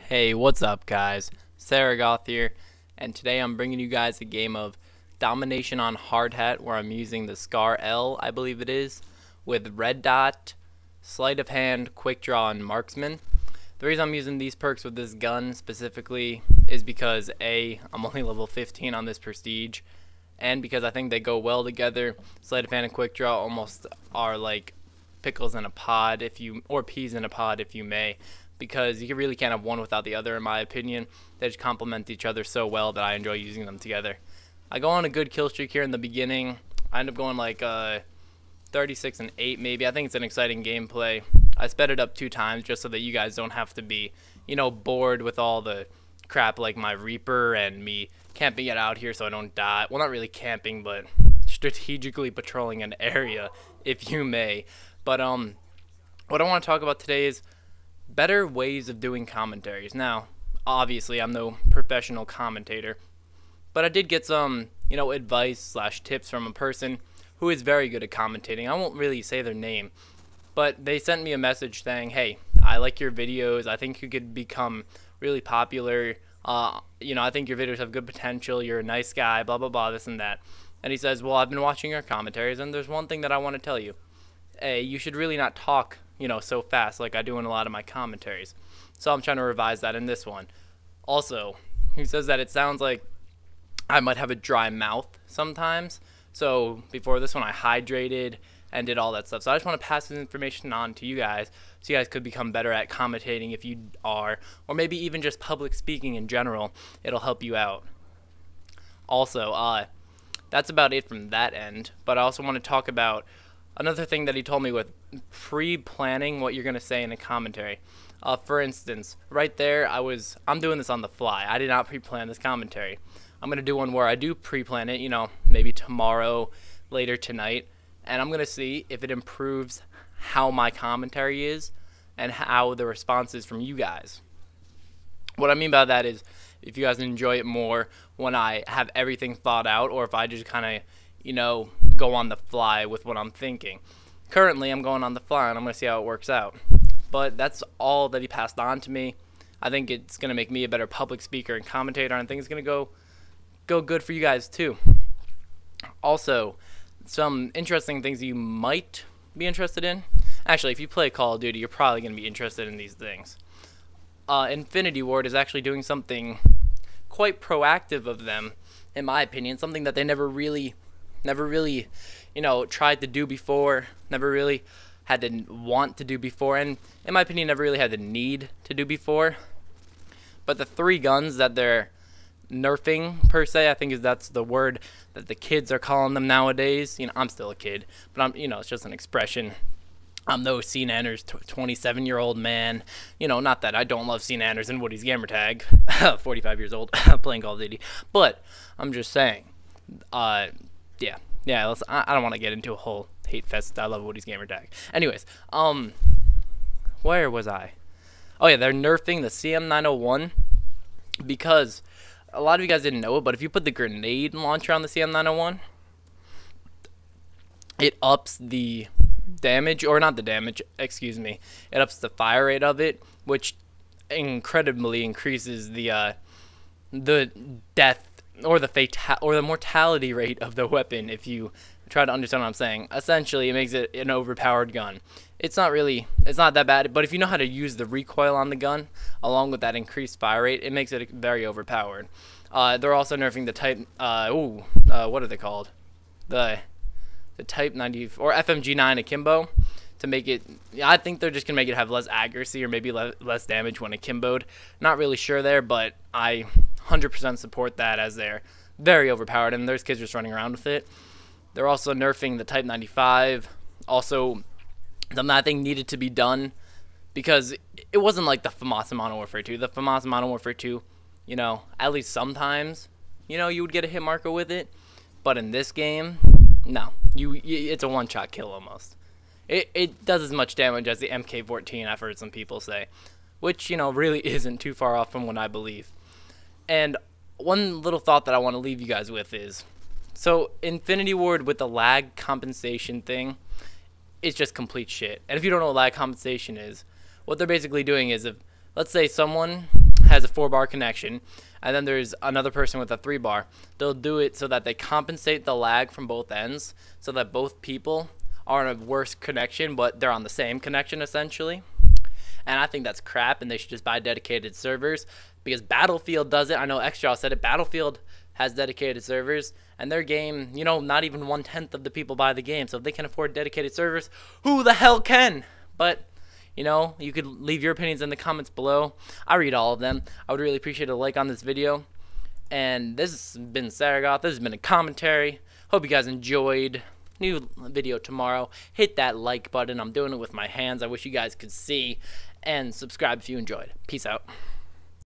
Hey, what's up guys? Saragoth here, and today I'm bringing you guys a game of Domination on Hard Hat where I'm using the Scar L, I believe it is, with Red Dot, Sleight of Hand, Quick Draw, and Marksman. The reason I'm using these perks with this gun specifically is because A, I'm only level 15 on this Prestige, and because I think they go well together. Sleight of Hand and Quick Draw almost are like pickles in a pod, or peas in a pod if you may, because you really can't have one without the other in my opinion. They just complement each other so well that I enjoy using them together. I go on a good kill streak here in the beginning. I end up going like 36 and 8 maybe. I think it's an exciting gameplay. I sped it up 2 times just so that you guys don't have to be, bored with all the crap like my Reaper and me camping it out here so I don't die. Well, not really camping, but strategically patrolling an area, if you may. But what I want to talk about today is better ways of doing commentaries. Now, obviously, I'm no professional commentator, but I did get some, advice / tips from a person who is very good at commentating. I won't really say their name, but they sent me a message saying, hey, I like your videos. I think you could become really popular. I think your videos have good potential. You're a nice guy, blah, blah, blah, this and that. And he says, well, I've been watching your commentaries, and there's one thing that I want to tell you. A, you should really not talk so fast like I do in a lot of my commentaries. So I'm trying to revise that in this one. Also, he says that it sounds like I might have a dry mouth sometimes. So before this one I hydrated and did all that stuff. So I just want to pass this information on to you guys so you guys could become better at commentating if you are, or maybe even just public speaking in general. It'll help you out. Also, that's about it from that end, but I also want to talk about another thing that he told me with pre-planning what you're going to say in a commentary. For instance, right there, I'm doing this on the fly. I did not pre-plan this commentary. I'm going to do one where I do pre-plan it, maybe tomorrow, later tonight, and I'm going to see if it improves how my commentary is and how the response is from you guys. What I mean by that is if you guys enjoy it more when I have everything thought out, or if I just kind of, go on the fly with what I'm thinking. Currently, I'm going on the fly, and I'm going to see how it works out. But that's all that he passed on to me. I think it's going to make me a better public speaker and commentator, and I think it's going to go good for you guys too. Also, some interesting things you might be interested in. Actually, if you play Call of Duty, you're probably going to be interested in these things. Infinity Ward is actually doing something quite proactive of them, in my opinion, something that they never really tried to do before, never really had to want to do before, and in my opinion never really had the need to do before. But the 3 guns that they're nerfing, per se, I think that's the word that the kids are calling them nowadays. I'm still a kid, but it's just an expression. I'm no Sean Anders 27-year-old man. Not that I don't love Sean Anders and Woody's gamertag. 45 years old, playing Call of Duty. But I'm just saying, yeah. I don't want to get into a whole hate fest. I love Woody's gamertag. Anyways, where was I? Oh yeah, they're nerfing the CM901 because a lot of you guys didn't know it, but if you put the grenade launcher on the CM901, it ups the damage, or not the damage, excuse me. It ups the fire rate of it, which incredibly increases the death or the mortality rate of the weapon, if you try to understand what I'm saying. Essentially, it makes it an overpowered gun. It's not that bad, but if you know how to use the recoil on the gun, along with that increased fire rate, it makes it very overpowered. They're also nerfing the Type, what are they called? The Type 90, or FMG9 Akimbo, to make it, I think they're just going to make it have less accuracy, or maybe less damage when akimboed. Not really sure there, but I 100% support that, as they're very overpowered, and there's kids just running around with it. They're also nerfing the Type 95. Also, something I think needed to be done, because it wasn't like the FAMAS in Modern Warfare 2. The FAMAS in Modern Warfare 2, at least sometimes, you would get a hit marker with it. But in this game, no. It's a one-shot kill almost. It does as much damage as the MK14, I've heard some people say, which, really isn't too far off from what I believe. And one little thought that I want to leave you guys with is, so Infinity Ward with the lag compensation thing, it's just complete shit. And if you don't know what lag compensation is, what they're basically doing is, if let's say someone has a 4-bar connection, and then there's another person with a 3-bar. They'll do it so that they compensate the lag from both ends, so that both people are on a worse connection, but they're on the same connection essentially. And I think that's crap, and they should just buy dedicated servers, because Battlefield does it. I know Xjaw said it. Battlefield has dedicated servers, and their game, you know, not even 1/10 of the people buy the game. So if they can afford dedicated servers, who the hell can? But you know, you could leave your opinions in the comments below. I read all of them. I would really appreciate a like on this video. And this has been Saragoth. This has been a commentary. Hope you guys enjoyed. New video tomorrow. Hit that like button. I'm doing it with my hands. I wish you guys could see. And subscribe if you enjoyed. Peace out.